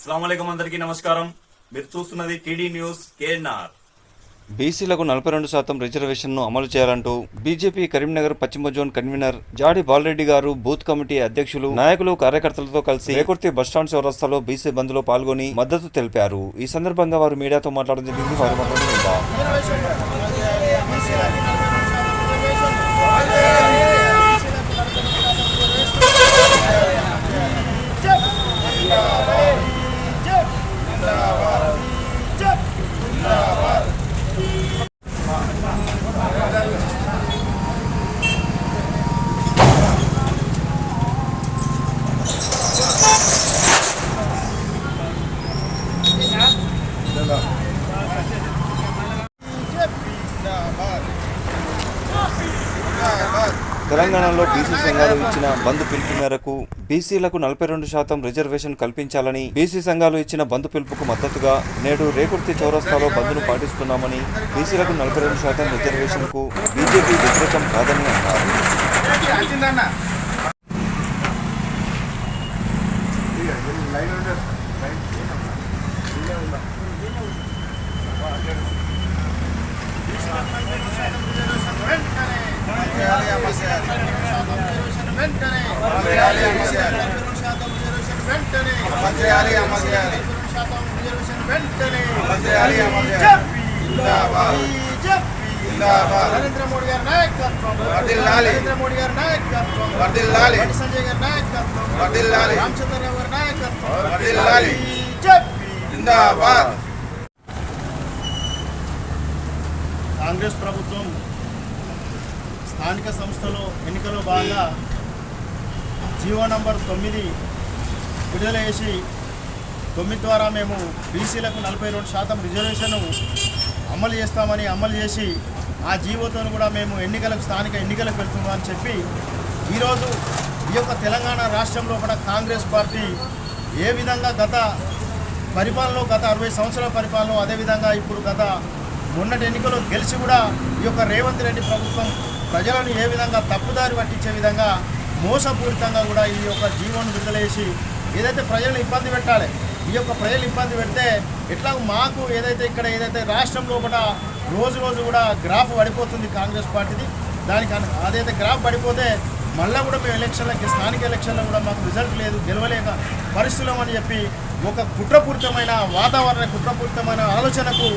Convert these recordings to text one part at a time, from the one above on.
అస్సలాముఅలైకుం అందరికీ నమస్కారం. మీరు చూస్తున్నది టీడీ న్యూస్ కేఎన్ఆర్. బీసీలకు 42% రిజర్వేషన్ను అమలు చేయాలంటూ బీజేపీ కరీంనగర్ పశ్చిమ జోన్ కన్వీనర్ జాడి బాలరెడ్డి గారు బూత్ కమిటీ అధ్యక్షులు నాయకులు కార్యకర్తలతో కలిసి రేకుర్తి బస్టాండ్ చౌరస్తాలో బీసీ బంద్ లో పాల్గొని మద్దతు తెలిపారు. ఈ సందర్భంగా వారు మీడియాతో మాట్లాడడం జరిగింది. వారి మాటలు విందాం. తెలంగాణలో బీసీ సంఘాలు ఇచ్చిన బంద్ పిలుపు మేరకు బీసీలకు 42% రిజర్వేషన్ కల్పించాలని బీసీ సంఘాలు ఇచ్చిన బంద్ పిలుపుకు మద్దతుగా నేడు రేకుర్తి చౌరస్తాలో బంద్ను పాటిస్తున్నామని, బీసీలకు 42% రిజర్వేషన్ కు బీజేపీ వ్యతిరేకం కాదని అన్నారు. నరేంద్ర మోడీ గారి నాయకత్వం, నరేంద్ర మోడీ గారి నాయకత్వం, సంజయ్ గారి నాయకత్వం, రామచంద్రరావు గారి నాయకత్వం. కాంగ్రెస్ ప్రభుత్వం స్థానిక సంస్థలో ఎన్నికల్లో భాగంగా జీవో నంబర్ 9 విడుదల చేసి 9 ద్వారా మేము బీసీలకు 42% రిజర్వేషన్ అమలు చేస్తామని అమలు చేసి ఆ జీవోతో కూడా మేము స్థానిక ఎన్నికలకు వెళ్తున్నామని చెప్పి ఈరోజు ఈ యొక్క తెలంగాణ రాష్ట్రంలో కూడా కాంగ్రెస్ పార్టీ ఏ విధంగా గత 60 సంవత్సరాల పరిపాలన, అదేవిధంగా ఇప్పుడు గత మొన్నటి ఎన్నికల్లో గెలిచి కూడా ఈ యొక్క రేవంత్ రెడ్డి ప్రభుత్వం ప్రజలను ఏ విధంగా తప్పుదారి పట్టించే విధంగా మోసపూరితంగా కూడా ఈ యొక్క జీవోను విడుదల చేసి ఏదైతే ప్రజలను ఇబ్బంది పెట్టాలి, ఈ యొక్క ప్రజలు ఇబ్బంది పెడితే ఎట్లా మాకు ఏదైతే రాష్ట్రంలో కూడా రోజు కూడా గ్రాఫ్ పడిపోతుంది కాంగ్రెస్ పార్టీది. దానికి అదైతే గ్రాఫ్ పడిపోతే మళ్ళీ కూడా మేము స్థానిక ఎలక్షన్లో కూడా మాకు రిజల్ట్ లేదు, గెలవలేక పరిస్థితులం అని చెప్పి ఒక కుట్రపూరితమైన కుట్రపూరితమైన ఆలోచనకు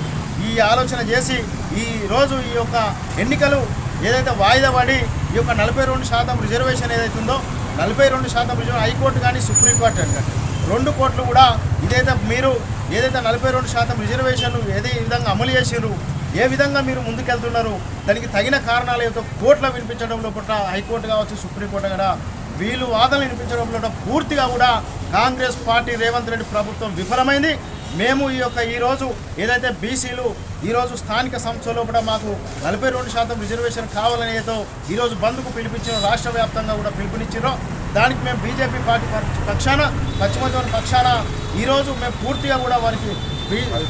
ఈ ఆలోచన చేసి ఈరోజు ఈ యొక్క ఎన్నికలు ఏదైతే వాయిదా పడి ఈ యొక్క 42% రిజర్వేషన్ ఏదైతే ఉందో 42% రిజర్వేషన్ హైకోర్టు కానీ సుప్రీంకోర్టు కానీ 2 కోర్టులు కూడా మీరు ఏదైతే 42% రిజర్వేషన్ ఈ విధంగా అమలు చేసారు, ఏ విధంగా మీరు ముందుకెళ్తున్నారు, దానికి తగిన కారణాలు ఏదో కోర్టులో వినిపించడంలో పట్ల హైకోర్టు కావచ్చు సుప్రీంకోర్టు కూడా వీళ్ళు వాదనలు వినిపించడంలో పూర్తిగా కూడా కాంగ్రెస్ పార్టీ రేవంత్ రెడ్డి ప్రభుత్వం విఫలమైంది. మేము ఈరోజు ఏదైతే బీసీలు ఈరోజు స్థానిక సంస్థలో కూడా మాకు 42% రిజర్వేషన్ కావాలని ఏదో ఈరోజు బంద్కు పిలిపించిన రాష్ట్ర వ్యాప్తంగా కూడా పిలుపునిచ్చారో దానికి మేము బీజేపీ పార్టీ పక్షాన పశ్చిమ జోన్ పక్షాన ఈరోజు మేము పూర్తిగా కూడా వారికి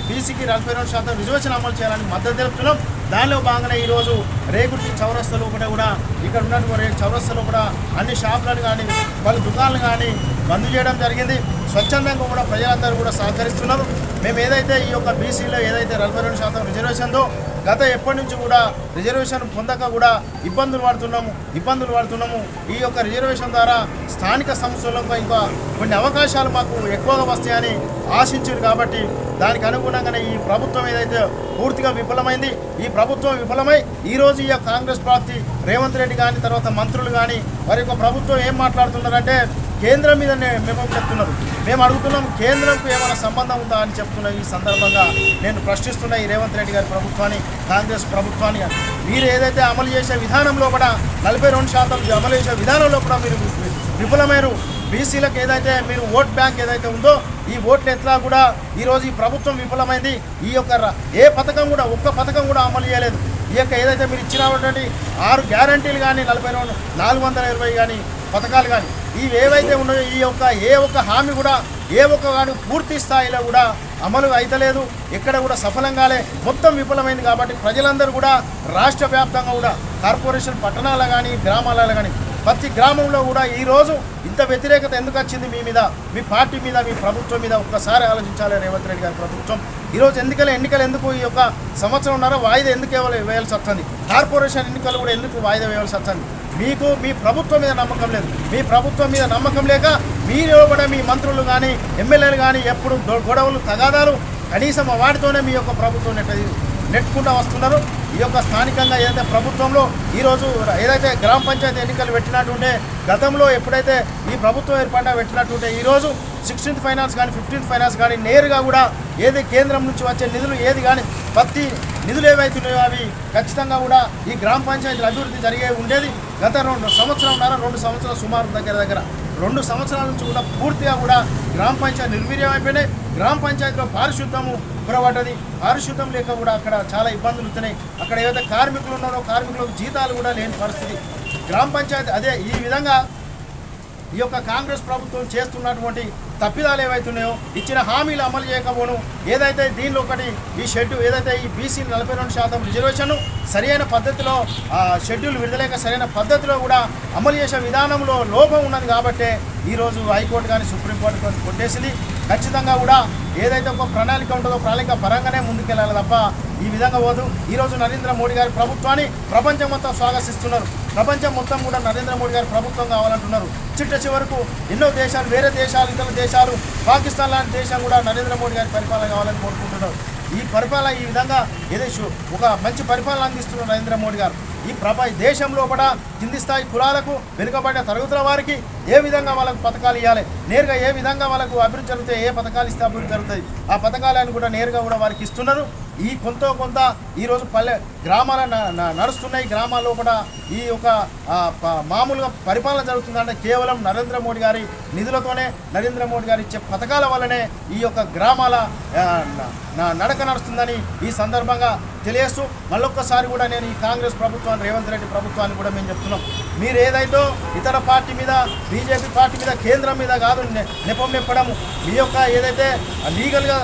బీసీకి 42% రిజర్వేషన్ అమలు చేయాలని మద్దతు తెలుపుతున్నాం. దానిలో భాగంగానే ఈరోజు రేకుర్తి చౌరస్తాలో కూడా ఇక్కడ ఉన్నటువంటి చౌరస్తాలో కూడా అన్ని షాపులను కానీ వాళ్ళ దుకాణాలు కానీ బంద్ చేయడం జరిగింది. స్వచ్ఛందంగా కూడా ప్రజలందరూ కూడా సహకరిస్తున్నారు. మేము ఏదైతే ఈ యొక్క బీసీలో ఏదైతే 42% రిజర్వేషన్తో గత ఎప్పటి నుంచి కూడా రిజర్వేషన్ పొందక కూడా ఇబ్బందులు పడుతున్నాము. ఈ యొక్క రిజర్వేషన్ ద్వారా స్థానిక సంస్థల్లో ఇంకా కొన్ని అవకాశాలు మాకు ఎక్కువగా వస్తాయని ఆశించారు. కాబట్టి దానికి అనుగుణంగానే ఈ ప్రభుత్వం ఏదైతే పూర్తిగా విఫలమైంది, ఈ ప్రభుత్వం విఫలమై ఈరోజు ఈ కాంగ్రెస్ పార్టీ రేవంత్ రెడ్డి కానీ తర్వాత మంత్రులు కానీ వారి యొక్క ప్రభుత్వం ఏం మాట్లాడుతున్నారంటే కేంద్రం మీద మేము చెప్తున్నారు. మేము అడుగుతున్నాం కేంద్రంకు ఏమైనా సంబంధం ఉందా అని చెప్తున్నా. ఈ సందర్భంగా నేను ప్రశ్నిస్తున్నా ఈ రేవంత్ రెడ్డి గారి ప్రభుత్వాన్ని, కాంగ్రెస్ ప్రభుత్వాన్ని. మీరు ఏదైతే అమలు చేసే విధానంలో కూడా 42% అమలు చేసే విధానంలో కూడా మీరు విఫలమైన బీసీలకు ఏదైతే మీరు ఓట్ బ్యాంక్ ఏదైతే ఉందో ఈ ఓట్లు ఎట్లా కూడా ఈరోజు ఈ ప్రభుత్వం విఫలమైంది. ఈ యొక్క ఒక్క పథకం కూడా అమలు చేయలేదు. ఈ యొక్క ఏదైతే మీరు ఇచ్చినటువంటి 6 గ్యారంటీలు కానీ 420 కానీ పథకాలు కానీ ఇవి ఏవైతే ఉన్నాయో ఈ యొక్క ఏ ఒక్క హామీ కూడా ఏ ఒక్క కానీ పూర్తి స్థాయిలో కూడా అమలు అయితలేదు, ఎక్కడ కూడా సఫలంగానే మొత్తం విఫలమైంది. కాబట్టి ప్రజలందరూ కూడా రాష్ట్ర వ్యాప్తంగా కూడా కార్పొరేషన్ పట్టణాల కానీ గ్రామాలలో కానీ ప్రతి గ్రామంలో కూడా ఈరోజు ఇంత వ్యతిరేకత ఎందుకు వచ్చింది మీ మీద, మీ పార్టీ మీద, మీ ప్రభుత్వం మీద ఒక్కసారి ఆలోచించాలి రేవంత్ రెడ్డి గారి ప్రభుత్వం. ఈరోజు ఎన్నికలు ఎందుకు ఈ యొక్క సంవత్సరంన్నర వాయిదా ఎందుకు వేయాల్సి వస్తుంది? కార్పొరేషన్ ఎన్నికలు కూడా ఎందుకు వాయిదా వేయాల్సి వస్తుంది? మీకు మీ ప్రభుత్వం మీద నమ్మకం లేదు. మీ ప్రభుత్వం మీద నమ్మకం లేక మీరు కూడా మీ మంత్రులు కానీ ఎమ్మెల్యేలు కానీ ఎప్పుడు గొడవలు తగాదాలు కనీసం వాటితోనే మీ యొక్క ప్రభుత్వం నెట్టుకుంటూ వస్తున్నారు. ఈ యొక్క స్థానికంగా ఏదైతే ప్రభుత్వంలో ఈరోజు ఏదైతే గ్రామ పంచాయతీ ఎన్నికలు పెట్టినట్టుంటే, గతంలో ఎప్పుడైతే ఈ ప్రభుత్వం ఏర్పడినా పెట్టినట్టుంటే ఈరోజు 16th ఫైనాన్స్ కానీ 15th ఫైనాన్స్ కానీ నేరుగా కూడా ఏది కేంద్రం నుంచి వచ్చే నిధులు ఏది కానీ ప్రతి నిధులు ఏవైతున్నాయో అవి ఖచ్చితంగా కూడా ఈ గ్రామ పంచాయతీల అభివృద్ధి జరిగే ఉండేది. గత 2 సంవత్సరాలు సుమారు దగ్గర 2 సంవత్సరాల నుంచి కూడా పూర్తిగా కూడా గ్రామ పంచాయతీ నిర్వీర్యం అయిపోయినాయి. గ్రామ పంచాయతీలో పారిశుద్ధము పొరబడ్డది. పారిశుద్ధం లేక కూడా అక్కడ చాలా ఇబ్బందులు వస్తున్నాయి. అక్కడ ఏదైతే కార్మికులు ఉన్నారో కార్మికులకు జీతాలు కూడా లేని పరిస్థితి. గ్రామ పంచాయతీ అదే ఈ విధంగా ఈ యొక్క కాంగ్రెస్ ప్రభుత్వం చేస్తున్నటువంటి తప్పిదాలు ఏవైతున్నాయో, ఇచ్చిన హామీలు అమలు చేయకపోను, ఏదైతే దీనిలో ఒకటి ఈ షెడ్యూల్ ఏదైతే ఈ బీసీ 42% రిజర్వేషన్ సరైన పద్ధతిలో షెడ్యూల్ విడుదలేక సరైన పద్ధతిలో కూడా అమలు చేసే విధానంలో లోపం ఉన్నది కాబట్టే ఈరోజు హైకోర్టు కానీ సుప్రీంకోర్టు కానీ కొట్టేసింది. ఖచ్చితంగా కూడా ఏదైతే ఒక ప్రణాళిక ఉంటుందో ప్రణాళిక పరంగానే ముందుకెళ్ళాలి తప్ప ఈ విధంగా పోదు. ఈరోజు నరేంద్ర మోడీ గారి ప్రభుత్వాన్ని ప్రపంచం మొత్తం స్వాగతిస్తున్నారు. ప్రపంచం మొత్తం కూడా నరేంద్ర మోడీ గారి ప్రభుత్వం కావాలంటున్నారు. చివరకు ఎన్నో దేశాలు, వేరే దేశాలు, ఇతర దేశాలు, పాకిస్తాన్ లాంటి దేశం కూడా నరేంద్ర మోడీ గారి పరిపాలన కావాలని కోరుకుంటున్నారు. ఈ పరిపాలన ఈ విధంగా ఏదో ఒక మంచి పరిపాలన అందిస్తున్నారు నరేంద్ర మోడీ గారు. ఈ దేశంలో కూడా కింది స్థాయి కులాలకు, వెనుకబడిన తరగతుల వారికి ఏ విధంగా వాళ్ళకు పథకాలు ఇవ్వాలి, నేరుగా ఏ విధంగా వాళ్ళకు అభివృద్ధి జరుగుతాయి, ఏ పథకాలు ఇస్తే అభివృద్ధి జరుగుతుంది, ఆ పథకాలను కూడా నేరుగా కూడా వారికి ఇస్తున్నారు. ఈ కొంత ఈరోజు గ్రామాల నడుస్తున్నాయి. గ్రామాల్లో కూడా ఈ యొక్క మామూలుగా పరిపాలన జరుగుతుందంటే కేవలం నరేంద్ర మోడీ గారి నిధులతోనే, నరేంద్ర మోడీ గారు ఇచ్చే పథకాల వల్లనే ఈ యొక్క గ్రామాల నడక నడుస్తుందని ఈ సందర్భంగా తెలియస్తూ మళ్ళొక్కసారి కూడా నేను ఈ కాంగ్రెస్ ప్రభుత్వాన్ని, రేవంత్ రెడ్డి ప్రభుత్వాన్ని కూడా మేము చెప్తున్నాం, మీరు ఏదైతే ఇతర పార్టీ మీద, బీజేపీ పార్టీ మీద, కేంద్రం మీద కాదు నెపం నెప్పడము, మీ యొక్క ఏదైతే లీగల్గా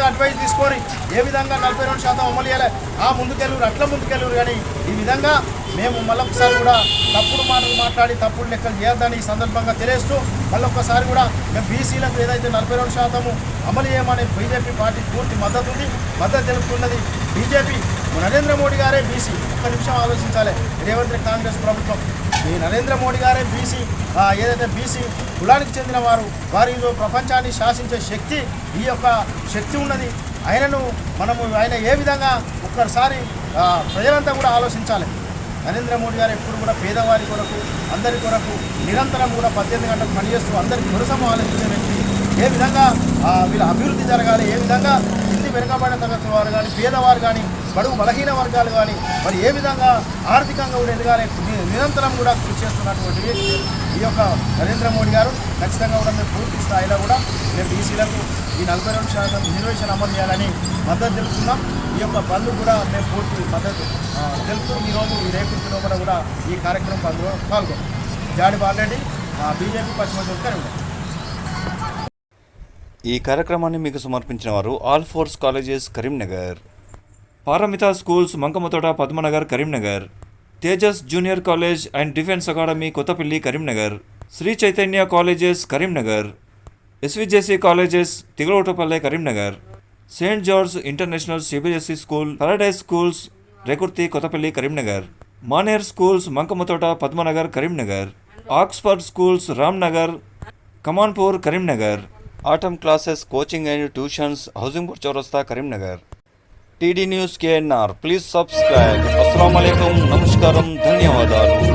అడ్వైస్ తీసుకొని ఏ విధంగా 42% అమలు చేయాలి ముందుకెళ్ళరు, అట్లా ముందుకెళ్ళరు. కానీ ఈ విధంగా మేము మళ్ళొకసారి కూడా తప్పుడు మాటలు మాట్లాడి తప్పుడు లెక్కలు చేయొద్దని ఈ సందర్భంగా తెలియస్తూ మళ్ళొకసారి కూడా మేము బీసీలకు ఏదైతే 42% అమలు చేయమని బీజేపీ పార్టీ పూర్తి మద్దతు తెలుపుతున్నది. బీజేపీ నరేంద్ర మోడీ గారే బీసీ. ఒక్క నిమిషం ఆలోచించాలి. రేవంత్ రెడ్డి కాంగ్రెస్ ప్రభుత్వం ఈ నరేంద్ర మోడీ గారే బీసీ, ఏదైతే బీసీ కులానికి చెందిన వారిలో ప్రపంచాన్ని శాసించే శక్తి, ఈ యొక్క శక్తి ఉన్నది. ఆయన ఏ విధంగా ఒక్కసారి ప్రజలంతా కూడా ఆలోచించాలి. నరేంద్ర మోడీ గారు ఎప్పుడు కూడా పేదవారి కొరకు, అందరి కొరకు నిరంతరం కూడా 18 గంటలు పనిచేస్తూ అందరికి గురసము ఆలోచించే వ్యక్తి. ఏ విధంగా వీళ్ళ అభివృద్ధి జరగాలి, ఏ విధంగా కింది వెనుకబడిన తరగతి వారు కానీ, పేదవారు కానీ, బడుగు బలహీన వర్గాలు కానీ మరి ఏ విధంగా ఆర్థికంగా కూడా ఎదగాలి నిరంతరం కూడా కృషి చేస్తున్నటువంటి ఈ యొక్క నరేంద్ర మోడీ గారు ఖచ్చితంగా కూడా మేము పూర్తి స్థాయిలో కూడా మేము బీసీలకు ఈ 42% రిజర్వేషన్ అమలు చేయాలని మద్దతు తెలుపుతున్నాం. ఈ యొక్క బంధు కూడా మేము పూర్తి మద్దతు తెలుపుతూ ఈరోజు ఈ రేపు కూడా ఈ కార్యక్రమం పాల్గొన్నాం. జాడి బాలరెడ్డి, బీజేపీ పశ్చిమ కరీంనగర్. ఈ కార్యక్రమాన్ని మీకు సమర్పించిన వారు Alphores colleges Karimnagar, Paramita schools Mankammathota Padmanagar Karimnagar, Tejas junior college and defence academy Kothapalli Karimnagar, Sri Chaitanya colleges Karimnagar, SVJC colleges Thigalutapalle Karimnagar, saint George international CBSE school, paradise schools Rekurthi Kothapalli Karimnagar, Maner schools Mankammathota Padmanagar Karimnagar, Oxford schools Ramnagar Kamanpur Karimnagar, atom classes coaching and tuitions housing board చౌరస్తా Karimnagar. TD news KNR, please subscribe. అస్సలాము అలైకుం, నమస్కారం, ధన్యవాదాలు.